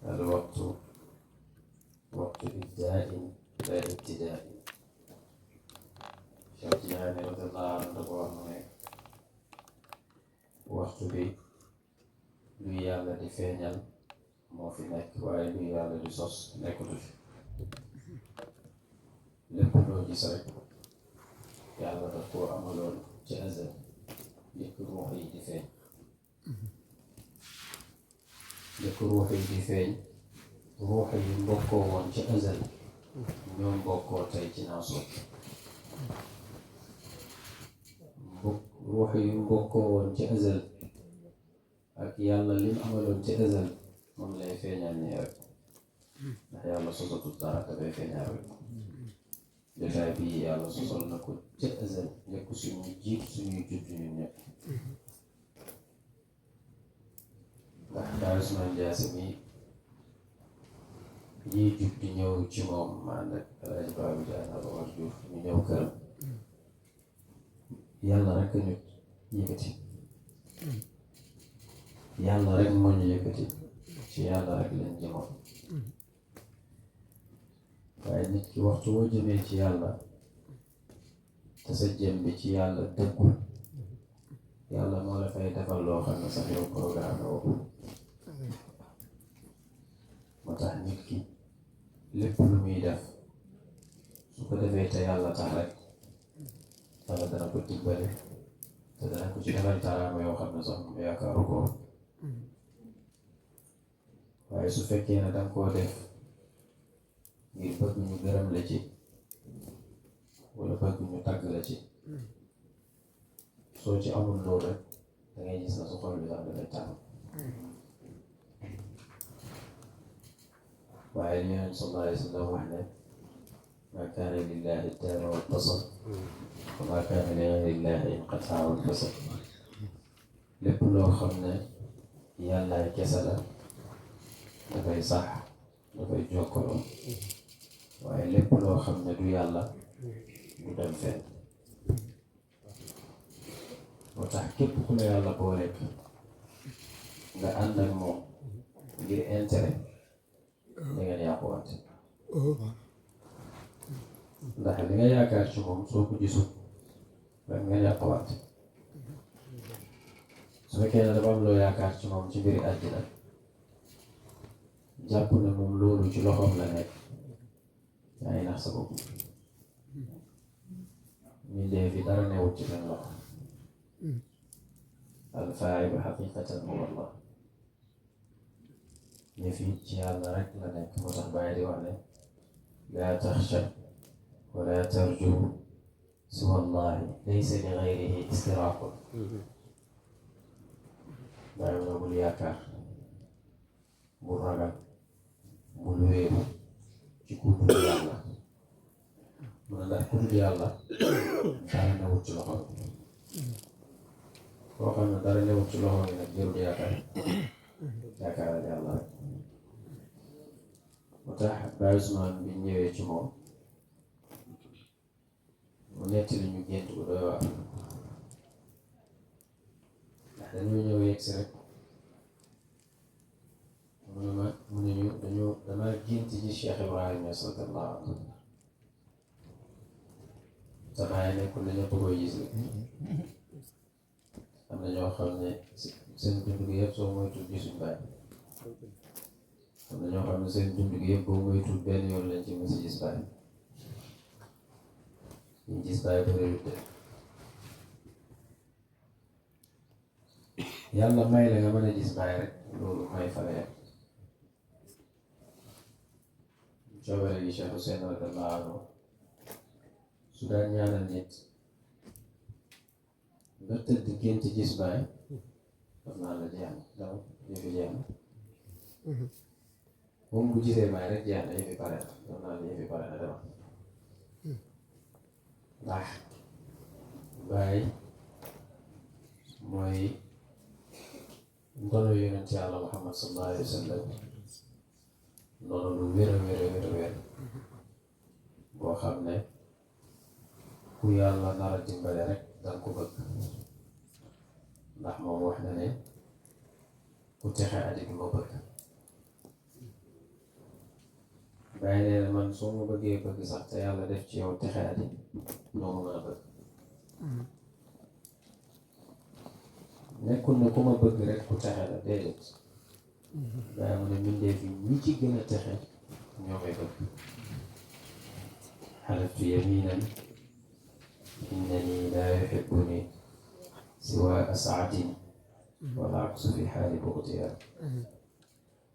الوقت وقت إبداء لا ابتداء. Cheikh Tidiane radiyallahu anhu dafa wax mu ne waxtu bi luy yàlla di feeñal moo fi nekk waaye luy yàlla di sos nekkatu fi. lépp loo gis rek yàlla daf koo amaloon ci azal njëkk ruux yi di feeñ. njëkk ruux yi di feeñ ruux yi mbokkoo woon ci azal ñoo mbokkoo tey ci naasoo. ruux yi mbokkoo woon ci azal ak yàlla lim amaloon ci azal moom lay feeñal nii rek ndax yàlla sosatul dara dafay feeñal rek. jotaay bii yàlla sosal na ko ci azal nekk suñu jiit suñuy judd ñun ñëpp. ndax Baay Usmaan Jaase mi ñiy jub di ñëw ci moom man ak Alaaji Baabu Jaan ak Omar Juuf ñu ñëw këram yàlla rek ñu yëkkati. yàlla rek moo ñu yëkkati ci yàlla rek lañ jëmoon. waaye nit ki waxtu boo jëmee ci yàlla te sa jëm bi ci yàlla dëggul yàlla moo la fay defal loo xam ne sax yow programme woo. moo tax nit ki lépp lu muy def su ko defee te yàlla tax rek yàlla dana ko dimbale te dana ko ci defal taraama yoo xam ne sax mu yaakaaru ko. waaye su fekkee ne danga koo def ngir bëgg ñu gërëm la ci wala bëgg ñu tàgg la ci soo ci amul loolu rek da ngay gis na su xol bi sax dafay tàng. waaye li Yonent sallallahu alayhi wa sallam wax ne maa kaana lillahi taama wattasal wa maa kaana li gayri llahi inqataa wanfasal. lépp loo xam ne yàllaay kese la dafay sax dafay jokkaloo waaye lépp loo xam ne du yàlla du dem fenn. moo tax képp ku la yàlla booleeg nga ànd ak moom ngir intérêt da ngeen yàquwante. ndax li nga yaakaar ci moom soo ko gisul rek ngeen yàquwante. su fekkee ne dafa am loo yaakaar ci moom ci mbiri àddina jàpp ne moom loolu ci loxoom la nekk yaa ngi nax sa bopp. mbindeef yi dara newut ci seen loxo. alfaa'ilu xaqiiqatan huwa Allah. yëf yi ci yàlla rek la nekk. moo tax Baay di wax ne laa taxsha wa laa tarju siwa Allahi laysa li gayrihi istiraaqun. Baay mu ne bul yaakaar bul ragal bul wéeru ci ku dul yàlla. mu ne ndax ku dul yàlla dara newut ci loxo bi. koo xam ne dara newut ci loxo bi nag jërul yaakaar yaakaaral yàlla rek. moo tax Baay Usmaan bi ñëwee ci moom mu nettali ñu gént bu doy waar. ndax dañoo ñëw yegg si rek mu ne ñu dama gént ci Cheikh Ibrahima radiyallahu anhu. Damaay nekkul ne ñëpp koy gis rek. am na ñoo xam ne seen dund gi yëpp soo moytuwul gisuñ Baay. am na ñoo xam ne seen dund gi yëpp boo moytuwul benn yoon lañ ci mës a gis Baay. ñu gis Baay bëriwul de. yàlla may la nga mën a gis Baay rek loolu may fa la yem. coobare gi Cheikh Hussein radiyallahu anhu su daan ñaanal nit nga tëdd gént gis Baay daf naa la jeex na daw yëfi jeex na. moom bu gisee Baay rek jeex na yëfi pare na daf naa la yëfi pare na dama. ndax Baay mooy ndono yonent yàlla Muhammad sallallahu alayhi wa sallam. noonu lu wér a wér a wér a wér boo xam ne ku yàlla nar a dimbale rek danga ko bëgg. ndax moom wax na ne ku texe adi du ma bëgg bàyyi nee na man soo ma bëggee bëgg sax te yàlla def ci yow texeati doo ma mën a bëgg nekkul ne ku ma bëgg rek ku texe la déedéet bàyyi mu ne mbindeef yi ñi ci gën a texe ñoo may bëgg xalaftu yaminan innani laa yuhibbuni siwa asaatin wala aksu fi xaali buxtiya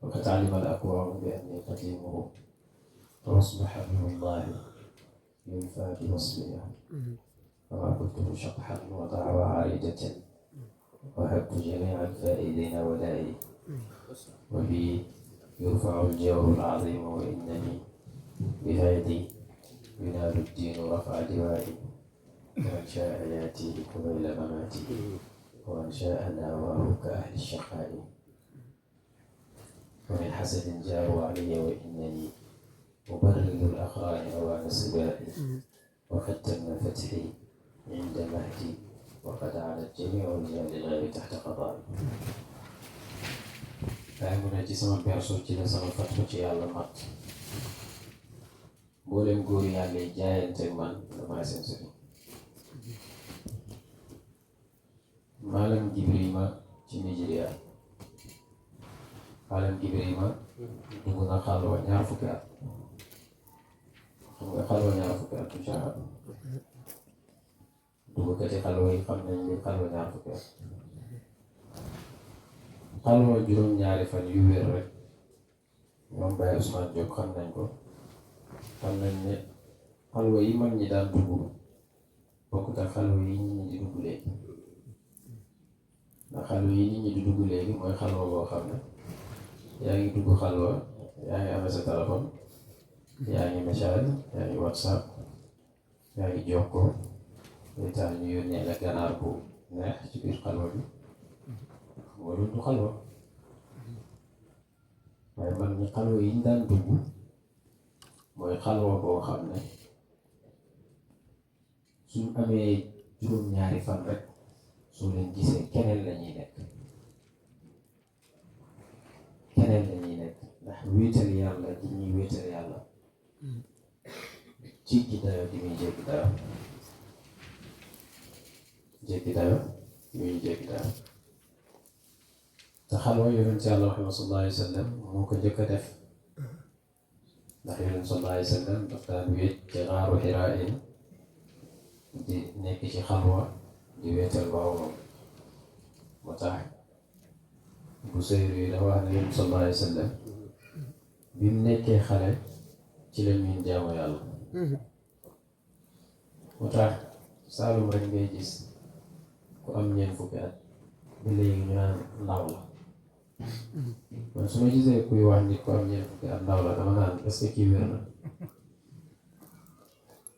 وقد علم الأكوان بأني قديمه وأصبح من الله ينفى بوصلها وما كنت شطحا ودعوى عارجة وهبت جميع الفائدين ولائي وبي يرفع الجور العظيم وإنني بهادي ينال الدين رفع دوائي ومن شاء يأتي قبيل مماتي ومن شاء ناواه كأهل الشقاء ومن حسد جاروا علي وإنني أبرر الأقران أوان صبائي وقد تم فتحي عند مهدي وقد علت جميع رجال الغيب تحت قضائي فأمنا جسم بيرسول جل سما فتح يالا مات بولم غوري يالي جاين تمان لما سنسري مالم جبريما جميجريا Malam Ibrahima dugg na xalwa ñaar fukki at xam nga xalwa ñaar fukki at du caaxaan duggkati xalwa yi xam nañ ni xalwa ñaar fukki at xalwa juróom-ñaari fan yu wér rek ñoom Baye Ousmane Diop xam nañ ko xam nañ ne xalwa yi mag ñi daan dugg bokkut ak xalwa yi nit ñi di dugg léegi ndax xalwa yi nit ñi di dugg léegi mooy xalwa boo xam ne yaa ngi dugg xalwa yaa ngi amee sa téléphone yaa ngi message yaa ngi whatsapp yaa ngi jokkoo léegi ñu yónnee la ganaar bu neex ci biir xalwa bi xam nga du xalwa waaye man ñi xalwa yi ñu daan dugg mooy xalwa boo xam ne suñ amee juróom-ñaari fan rek soo leen gisee keneen la ñuy nekk keneen la ñuy nekk ndax wéetal yàlla di ñuy wéetal yàlla jéggi dayo di muy jéggi dayo jéggi dayo di muy jéggi dayo te xalwa yonent yàlla Muhammad sallallahu alayhi wa sallam moo ko njëkk a def ndax yonent sallallahu alayhi wa sallam daf daan wéet ci xaaru Hiraa di nekk ci xalwa di wéetal boroomam moo tax bu seyru yi dafa wax ne yonent sallallahu alayhi wa sallam bi mu nekkee xale ci la miin jaamu yàlla moo tax Saalum rek ngay gis ku am ñeent fukki at ba léegi ñu naan ndaw la man su ma gisee kuy wax nit ku am ñeent fukki at ndaw la dama naan est-ce que kii wér na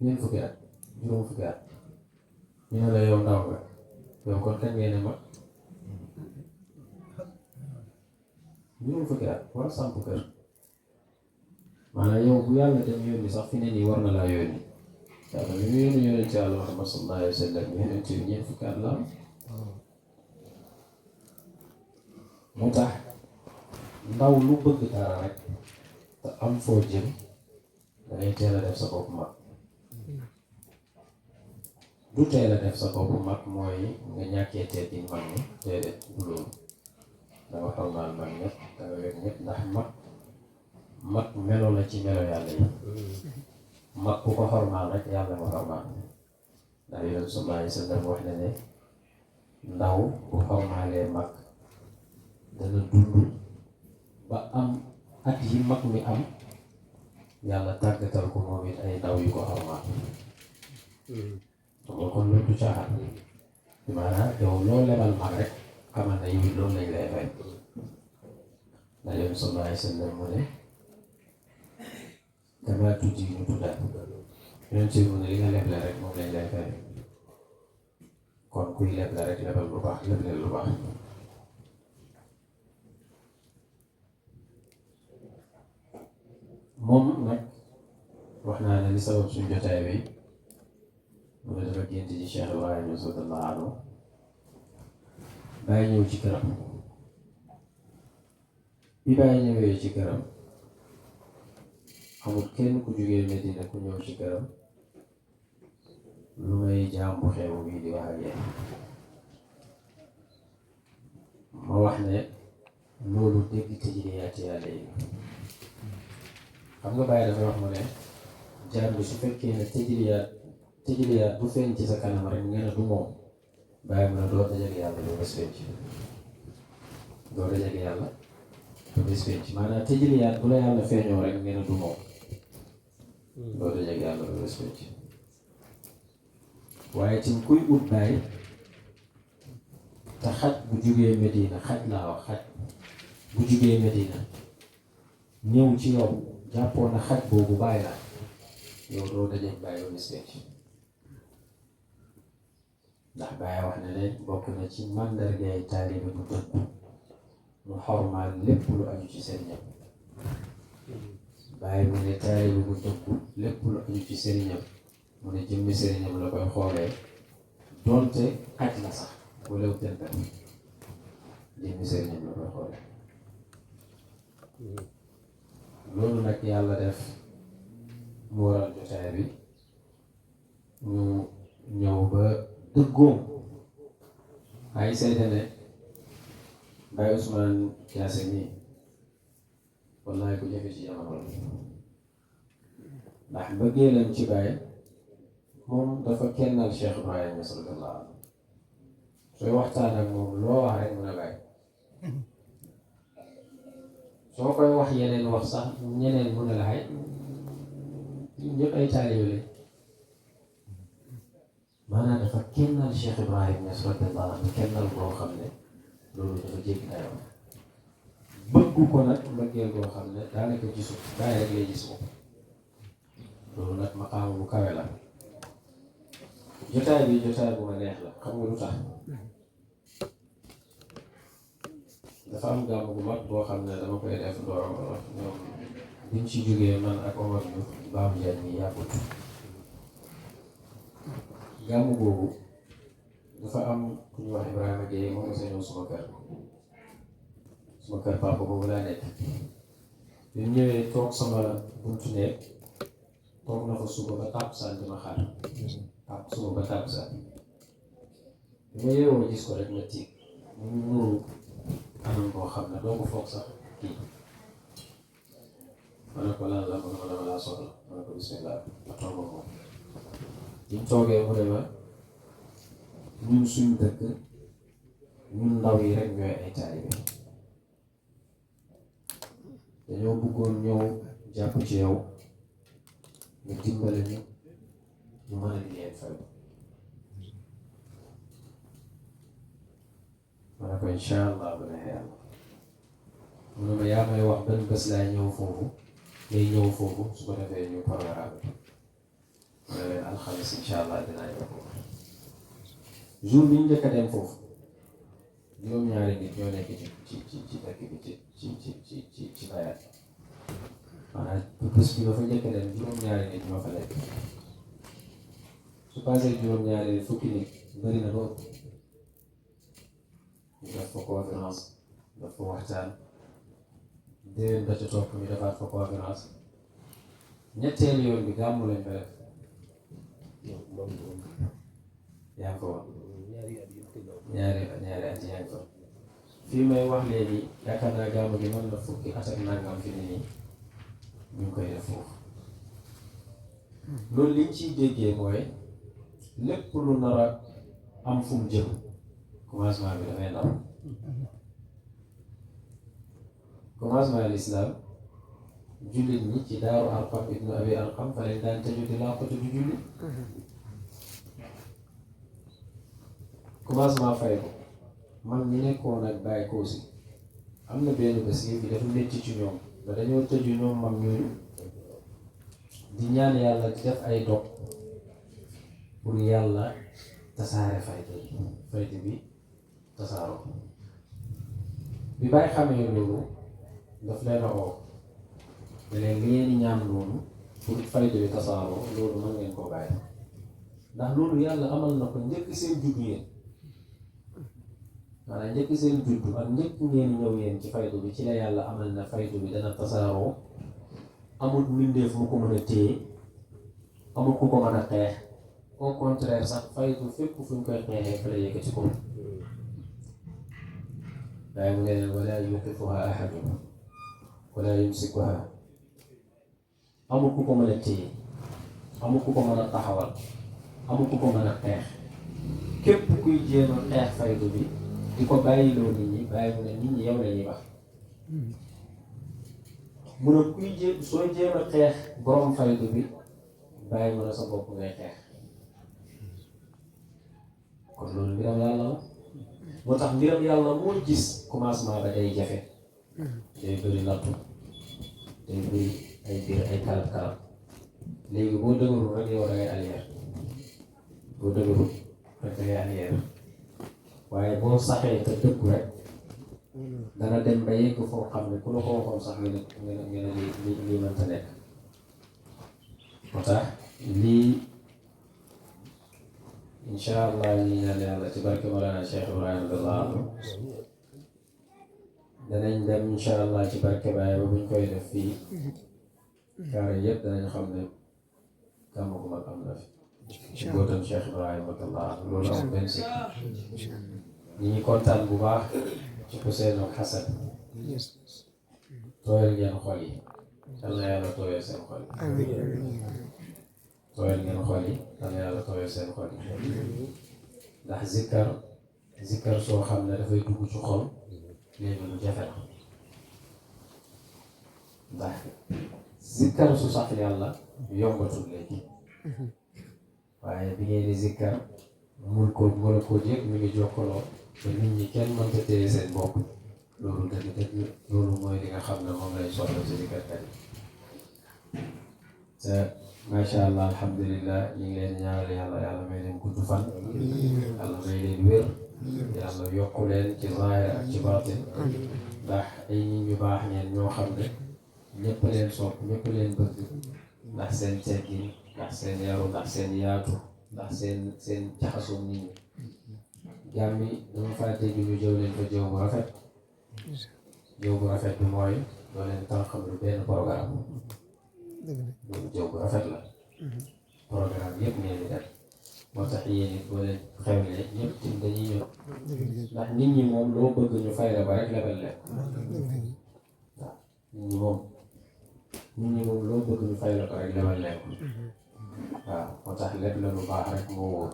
ñeent fukki at juróom fukki at ñu ne la yow ndaw nga yow kon kañ ngeen ne mag juróom fukki at war samp kër maanaam yow bu yàlla dem yónni sax fi ne nii war na laa yónni yàlla mi mu yónni yónni ci Yàlla Muhammad sallallahu alayhi wa sallam yónni ci ñeent fukki at la am moo tax ndaw lu bëgg dara rek te am foo jëm dangay teel a def sa bopp mag du teel a def sa bopp mag mooy nga ñàkkee teel di mag ñi déedéet du loolu danga xormaal mag ñëpp danga wet ñëpp ndax mag melo la ci melo yàlla yi mag ku ko xormaal rek yàlla nga xormaal ndax Yonent sallallahu alayhi wa sallam wax na ne ndaw bu xormaalee mag dana dund ba am at yi mag mi am yàlla tàggatal ko moom it ay ndaw yu ko xormaal xam nga kon loolu du caaxaan bi maanaam yow loo lebal mag rek xamal na yow loolu lañ lay fay ndax Yonent sallallahu alayhi wa sallam mu ne damaa tuuti ñu tuddaat Yonent ci mu ne li nga leble rek moom lañ lay fay kon kuy leble rek lebal lu baax leble lu baax moom nag wax naa ne li sabab suñu jotaay bi mu ne dafa gént ci Cheikh Ibrahima radiyallahu anhu Baay ñëw ci këram bi Baay ñëwee ci këram amul kenn ku jógee Medina ku ñëw ci këram lu may jaam bu xew bii di wax ak yéen ma wax ne loolu dégg tëjliyaat yàlla yi xam nga bàyyi dafay wax mu ne jaam bi su fekkee ne tëjliyaat bu feeñ ci sa kanam rek ngeen du moom bàyyi mu ne doo dajale yàlla doo bés penc doo dajale yàlla doo bés penc maanaam tëjliyaat bu la yàlla feeñoo rek ngeen du moom doo dajale yàlla doo bés penc waaye ci kuy ut bàyyi te xaj bu jugee Medina xaj laa wax xaj bu jugee Medina ñëw ci yow jàppoo na xaj boobu bàyyi la yow doo dajeeg bàyyi ba bés penc ndax bàyyi wax ne ne bokk na ci màndargaay taalibe bu dëgg mu xormaal lépp lu aju ci sëriñam bàyyi mu ne taalibe bu dëgg lépp lu aju ci sëriñam mu ne jëmmi sëriñam la koy xoolee doonte xaj la sax wala wu tënk jëmmi sëriñam la koy xoolee loolu nag yàlla def mu waral jotaay bi ñu ñëw ba dëggoom ay seede ne Baye Ousmane Diassé nii wallaay ku jafe ci jamono la ndax mbëggeelam ci Baye moom dafa kennal Cheikh Ibrahima Niass radiyallahu anhu sooy waxtaan ak moom loo wax rek mën a Baye soo koy wax yeneen wax sax ñeneen mën a la xay ñëpp ay taalibe lañ maanaam dafa kennal Cheikh Ibrahima Niass radiyallahu anhu kennal boo xam ne loolu dafa jéggi dayoo bëgg ko nag mbëggeel boo xam ne daanaka gisu Baye rek lay gis ko loolu nag maqaam bu kawe la jotaay bi jotaay bu ma neex la xam nga lu tax dafa am gàmm bu mag boo xam ne dama koy def door ñoom biñ ci jógee man ak Omar Diouf Babou Diagne mi yàggut gàmm boobu dafa am ku ñu wax Ibrahima Gueye moom la sa ñëw suma kër papa boobu laa nekk bi mu ñëwee toog sama buntu nekk toog na fa suba ba tàkkusaan di ma xaar suba ba tàkkusaan bi ma yeewoo gis ko rek ma tiit mu nuru anam boo xam ne doo ko foog sax kii ma ne ko lan la ma ne ko dama laa soxla ma ne ko bismillah ma toog moom bi mu toogee mu ne ma ñun suñu dëkk ñun ndaw yi rek ñooy ay taalibe dañoo bëggoon ñëw jàpp ci yow nga dimbale ñu ñu mën a liggéey fay ma ne ko incha allah bu neexee yàlla mu ne ma yaa may wax ban bés laay ñëw foofu ngay ñëw foofu su ko defee ñu programme ma ne leen alxames incha allah dinaa ñëw foofu jour bi ñu njëkk a dem foofu juróom-ñaari nit ñoo nekk ci dëkk bi ci bayaat maanaam bés bi ba fa njëkk a dem juróom-ñaari nit ñoo fa nekk su passé juróom-ñaari fukki nit bëri na lool ñu def fa conférence def fa waxtaan déwén ba ca topp ñu defaat fa conférence ñetteelu yoon bi gàmmu lañ ko def yaa ngi ko woon ñaari at yaa ngi ko fii may wax léegi yaakaar naa gàmmu gi mën na fukki at ak nangam fi nii ñu ngi koy def foofu loolu liñ ciy déggee mooy lépp lu nar a am fu mu jëm commencement bi dafay ndaw commencement l'islam jullit ñi ci daaru Arqam ibnu Abi Arqam fa lañ daan tëju di làqatu di julli commencement fay ko man ñi nekkoon ak bàyyi ko aussi am na benn bés yi bi dafa métti ci ñoom ba dañoo tëju ñoom mag ñooñu di ñaan yàlla di def ay dog pour yàlla tasaare fayda bi tasaaroo bi bàyyi xamee loolu daf leen a oo ne leen li ngeen di ñaan loolu pour fayda bi tasaaroo loolu mën ngeen koo bàyyi ndax loolu yàlla amal na ko njëkk seen juddu yéen maanaam njëkk seen juddu ak njëkk ngeen ñëw yéen ci fayda bi ci la yàlla amal na fayda bi dana tasaaroo amul mbindeef mu ko mën a téye amul ku ko mën a xeex au contraire sax faydu fépp fu ñu koy xeexee fa la yëkkati ko waaye mu ne leen wala yuqifuha ahadun wala yumsikuha amul ku ko mën a téye amul ku ko mën a taxawal amul ku ko mën a xeex képp kuy jéem a xeex faydu bi di ko bàyyiloo nit ñi bàyyi mu ne nit ñi yow la ñuy wax mu ne kuy jéem sooy jéem a xeex borom faydu bi bàyyi mu ne sa bopp ngay xeex kon loolu mbiram yàlla la moo tax mbiram yàlla moo gis commencement ba day jafe day bëri nattu day bëri ay biir ay kalab-kalab léegi boo dëgërul rek yow da ngay arrière boo dëgërul rek da ngay arrière waaye boo saxee te dëggu rek dana dem ba yegg foo xam ne ku la ko waxoon sax nga ne lii mënta nekk moo tax lii incha allah ñu ñaan yàlla ci barke Mawlana Cheikh Ibrahima radiyallahu anhu danañ dem incha allah ci barke Baye ba buñ koy def fii kaare yëpp danañ xam ne gàmmu gu mag am na fi ci góotam Cheikh Ibrahima radiyallahu anhu loolu am benn si ñi ngi kontaan bu baax ci Ousseynou ak Hassan tooyal ngeen xol yi yal na yàlla tooyal seen xol yi tooyal ngeen xol yi yal na yàlla tooyal seen xol yi ndax zikkar soo xam ne dafay dugg ci xol léegi lu jafe la ndax zikkar su sax yàlla yombatul léegi waaye bi ngeen di zikkar mul ko yëpp mi ngi jokkaloo te nit ñi kenn mënta téye seen bopp loolu dëgg loolu mooy li nga xam ne moom lay soxla ci zikkarkat yi te macha allah alhamdulillah ñu ngi leen ñaanal yàlla may leen gudd fan yàlla may leen wér yàlla yokku leen ci zaahir ak ci baatin ndax ay nit ñu baax ñeen ñoo xam ne ñëpp leen sopp ñëpp leen bëgg ndax seen teggin ndax seen yaru ndax seen yaatu ndax seen jaxasoo nit ñi jàmm yi dama fàtte ju ñu jëw leen fa jëw bu rafet jëw bu rafet bi mooy doo leen tànqam lu benn programme loolu jëw bu rafet la programme yëpp ngeen di def moo tax yéen it boo leen xewlee ñëpp tim dañuy ñëw ndax nit ñi moom loo bëgg ñu fay la ba rek lebal leen waaw nit ñi moom loo bëgg ñu fay la ko rek lebal leen waaw moo tax lépp la lu baax rek moo wóor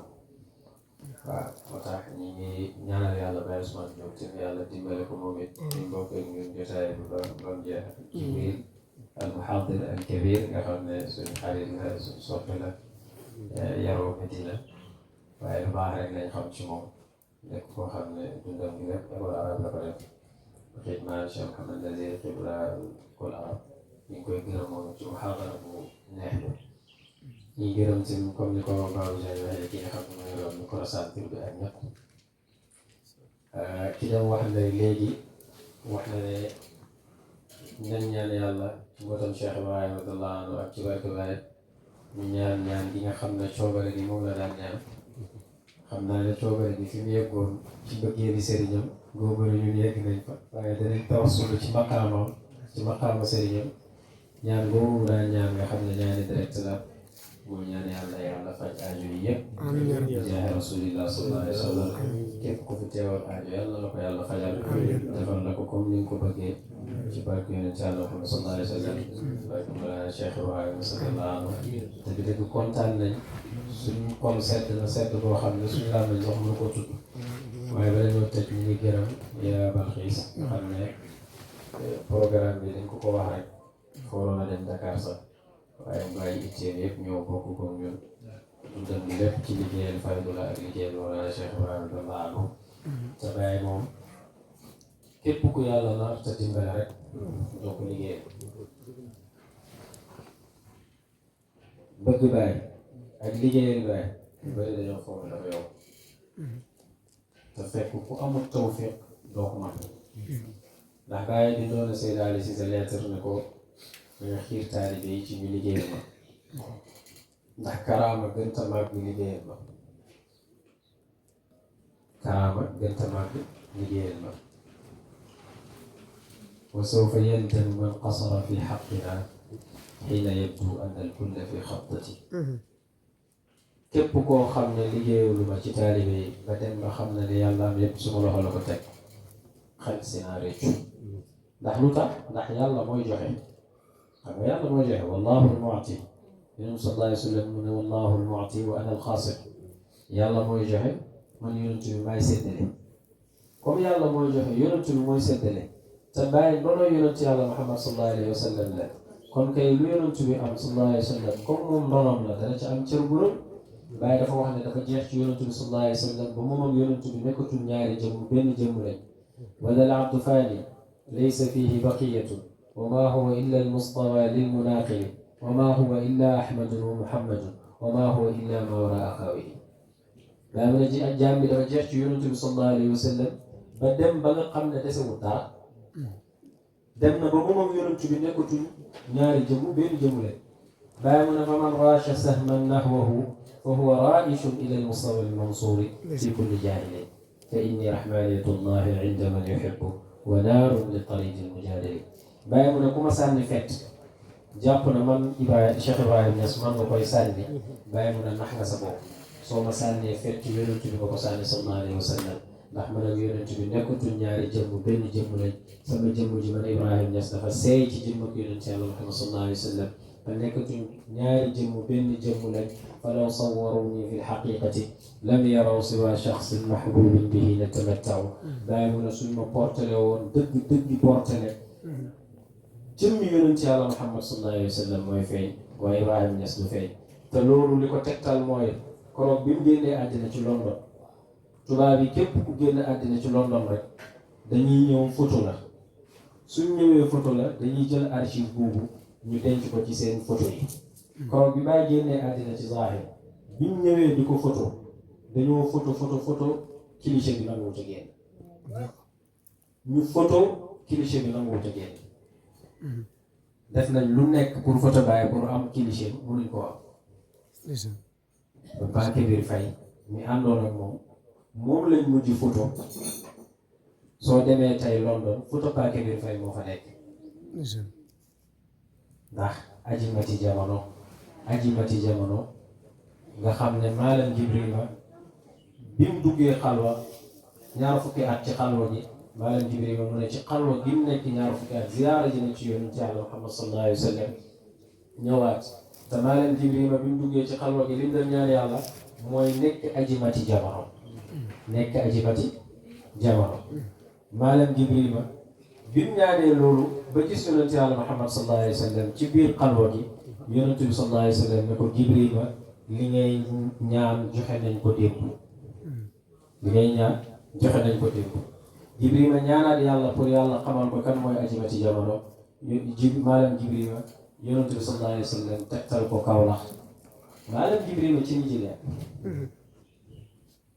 waaw moo tax ñi ngi ñaanal yàlla Baye Ousmane Diop te yàlla dimbale ko moom it ñu bokk ak ñun jotaay bi ba jeex ci biir al muhadir al kabir nga xam ne suñu xarit la suñu soppe la yaroo Medina waaye lu baax rek lañ xam ci moom nekk koo xam ne dundam gi lépp école arabe la ko def xidma Cheikh Mouhamed Nazir xibla école arabe ñu ngi koy gërëm moom ci muhadara bu neex bi ñi gërëm ci comme ni ko Babou Ndiaye waxee ki nga xam ne mooy loolu microcentre bi ak ñett ki dem wax ne léegi wax na ne nañ ñaan yàlla ci mbootam Cheikh Ibrahima radiyallahu anhu ak ci barke Baye ñu ñaan gi nga xam ne coobare gi moom la daan ñaan xam naa ne coobare gi fi mu yeggoon ci bëggeeli sëriñam góobaru ñun yegg nañ fa waaye danañ tawassul ci maqaama sëriñam ñaan boobu daan ñaan nga xam ne ñaani direct la mooy ñaan yàlla faj aajo yi yëpp jaahi rasulillah sallallahu alayhi wa sallam képp ku fi teewal aajo yàlla la ko yàlla fajal defal la ko comme ni nga ko bëggee ci barke yonent yàlla Muhammad sallallahu alayhi wa sallam barke Mawlana Cheikh Ibrahima sallallahu anhu te bi dëgg kontaan nañ suñu xol sedd na sedd boo xam ne suñu laam nañ wax mënu ko tudd waaye bala ñoo tëj ñu ngi gërëm yaa Balxiis nga xam ne programme bi dañ ko wax rek fooroon a dem Dakar sax waaye mu bàyyi itteem yëpp ñoo bokk ko ñun dundam bi lépp ci liggéeyal faydu la ak liggéeyal Mawlana Cheikh Ibrahima radiyallahu anhu te Baye moom képp ku yàlla nar te dimbale rek doo ko liggéeyal bëgg Baye ak liggéeyal Baye ñu bëri dañoo foog dafa yow te fekk ku amul tawfiq doo ko mën ndax Baye di doon Seydi Ali si sa lettre ne ko nga xiir taalibe yi ci ñu liggéeyal ma ndax karaama gënta màgg liggéeyal ma karaama gënta màgg liggéeyal ma wa sawfa yandam man qasara fi xaqina حين يبدو أن الكل في خطتي képp koo xam ne liggéeyulu ma ci taalibe yi ba dem ba xam ne li yàlla am yépp suma loxo la ko teg xel si naa réccu ndax lu tax ndax yàlla mooy joxe xam nga yàlla mooy joxe wallahu almu'ti yonent bi sallallahu alayhi wa sallam mu ne wallahu almu'ti wa ana alxaasir yàlla mooy joxe man yonent bi maay séddale comme yàlla mooy joxe yonent bi mooy séddale te bàyyi doonoo yonent yàlla Muhammad sallallahu alayhi wa sallam la kon kay lu yonent bi am sallallahu alayhi wa sallam comme moom ndonoom la dana ci am cër bu rëy Baye dafa wax ne dafa jeex ci yonent bi sallallahu alayhi wa sallam ba moom ak yonent bi nekkatul ñaari jëmm benn jëmm lañ wala al abdu faani laysa fihi baqiyatun wa ma huwa illa al mustawa lil munaqili wa ma huwa illa ahmadun wa muhammadun wa ma huwa illa ma waraa xawihi daa mën a ji ak jaam bi dafa jeex ci yonent bi sallallahu alayhi wa sallam ba dem ba nga xam ne desewul dara dem na ba moom ak yonent bi nekkatul ñaari jëmm benn jëmm lañ Baye mu ne fa man raasha sahman nahwahu فهو رائش إلى المصطفى المنصور في كل جاهل فإني رحمانية الله عند من يحب ونار للطريق المجادل Baye mu ne ku ma sànni fett jàpp na man Cheikh Ibrahim Niass man nga koy sànni Baye mu ne nax nga sa bopp soo ma sànnee fett yonent bi nga ko sànni sallallahu alayhi wa sallam ndax man ak yonent bi nekkatul ñaari jëmm benn jëmm lañ sama jëmm ji man Ibrahim Niass dafa seey ci jëmm ak yonent Yàlla Muhammad sallallahu alayhi wa sallam fa nekkatuñ ñaari jëmm benn jëmm lañ falaw sawwaruni fi lxaqiqati lam yaraw siwa shaxsin mahbubin bihi natamattaw Baye mu ne suñ ma portale woon dëgg portale jëmmi yonent Yàlla Muhammad sallallahu alayhi wa sallam mooy feeñ waaye Ibrahima Niass du feeñ te loolu li ko tegtal mooy koroog bi mu génnee àddina ci London tubaab yi képp ku génn àddina ci London rek dañuy ñëw photo la suñ ñëwee photo la dañuy jël archive boobu ñu denc ko ci seen photo yi koroog bi Baye génnee àddina ci Zahir bi ñu ñëwee di ko photo dañoo photo cliché bi nanguwut a génn ñu photo cliché bi nanguwut a génn def nañ lu nekk pour photo Baye pour am cliché mënuñ ko am ba Pape Kébir Faye mi àndoon ak moom lañ mujj photo soo demee tey London photo Pape Kébir Faye moo fa nekk ndax ajimati jamono nga xam ne maalam Jibrima bi mu duggee xalwa ñaar fukki at ci xalwa ji maalam Jibrima mu ne ci xalwa gi mu nekk ñaar fukki at ziyaara ji na ci yonent Yàlla Muhammad sallallahu alayhi wa sallam ñëwaat te maalam Jibrima bi mu duggee ci xalwa gi li mu doon ñaan yàlla mooy nekk ajimati jamono maalam Jibrima bi mu ñaanee loolu ba gis yonent Yàlla Muhammad sallallahu alayhi wa sallam ci biir xalwa gi yonent bi sallallahu alayhi wa sallam ne ko Jibrima li ngay ñaan joxe nañ ko démb Jibrima ñaanaat yàlla pour yàlla xamal ko kan mooy ajimati jamono maalam Jibrima yonent bi sallallahu alayhi wa sallam tegtal ko Kawlax maalam Jibrima ci Nigeria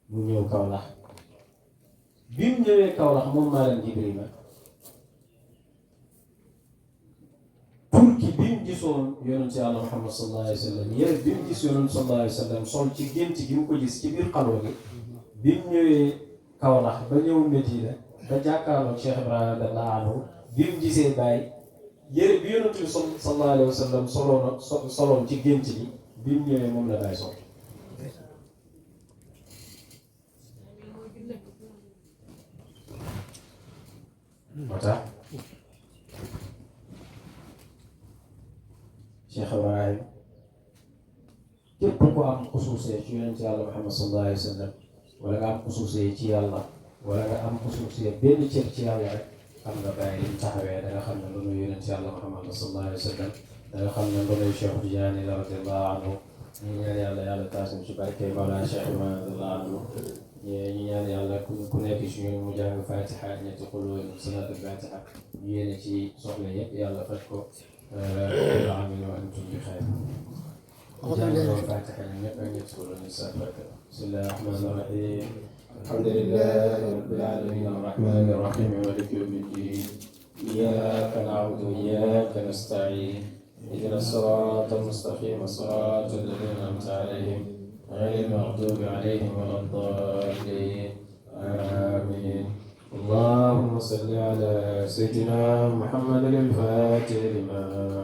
mu ñëw Kawlax bi mu ñëwee Kawlax moom maalam Jibrima turki bi mu gisoon yonent Yàlla Muhammad sallallahu alayhi wa sallam yére bi mu gis yonent sallallahu alayhi wa sallam sol ci gént gi mu ko gis ci biir xalwa gi bi mu ñëwee Kawlax ba ñëw Medina ba jàkkaarloog Cheikh Ibrahima radiyallahu anhu bi mu gisee Baye yére bi yonent bi sallallahu alayhi wa sallam soloon ci gént gi bi mu ñëwee moom la Baye sol moo tax Cheikh Ibrahima képp ku am xusuusee ci yonent Yàlla Muhammad sallallahu alayhi wa sallam wala nga am xusuusee ci yàlla wala nga am xusuusee benn cër ci yàlla rek xam nga Baye li mu taxawee da nga xam ne loolu yonent Yàlla Muhammad sallallahu alayhi wa sallam da nga xam ne loolu Cheikh Tidiane radiyallahu anhu ñu ñaan yàlla taasum ci barke Mawlana Cheikh Ibrahima radiyallahu anhu ñu ñaan yàlla ku nekk ci ñun mu jàng Fatiha ñetti xul salaatul Fatiha ñu yéene ci soxla yëpp yàlla faj ko amiin wa antum bi xayr jàng Fatiha ñëpp ak ñetti xul bismillahi rahmaani rahiim alhamdulillahi rabbil aalamiin arrahmaani arrahiim maaliki yawmi ddiin iyyaaka na'budu wa iyyaaka nasta'iin اهدنا الصراط المستقيم صراط الذين أنعمت عليهم غير المغضوب عليهم ولا الضالين آمين اللهم صل على سيدنا محمد الفاتح لما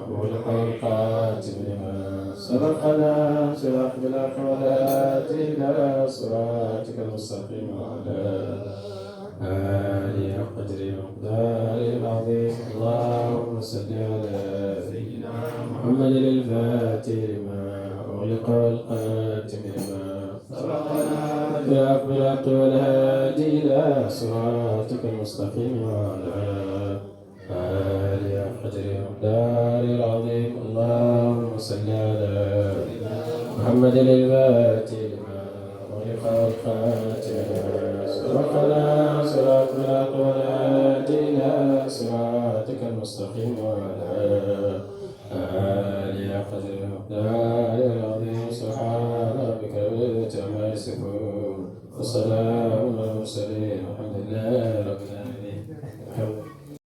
أغلق القاتم لما سبقنا صراط بالأقوالات إلى صراطك المستقيم وعلى آله قدر مقدار العظيم. اللهم صل على سيدنا محمد الفاتح لما أغلق القاتم لما بالحق والهادي إلى صراطك المستقيم وعلى آله قدر مقدار العظيم. اللهم صل على محمد الفاتح لما أغلق الخاتم لما سبقنا صراط بالحق والهادي إلى صراطك المستقيم وعلى آله قدر مقدار العظيم. سبحان ربك رب العزة عما يصفون وسلام على المرسلين والحمد لله رب العالمين.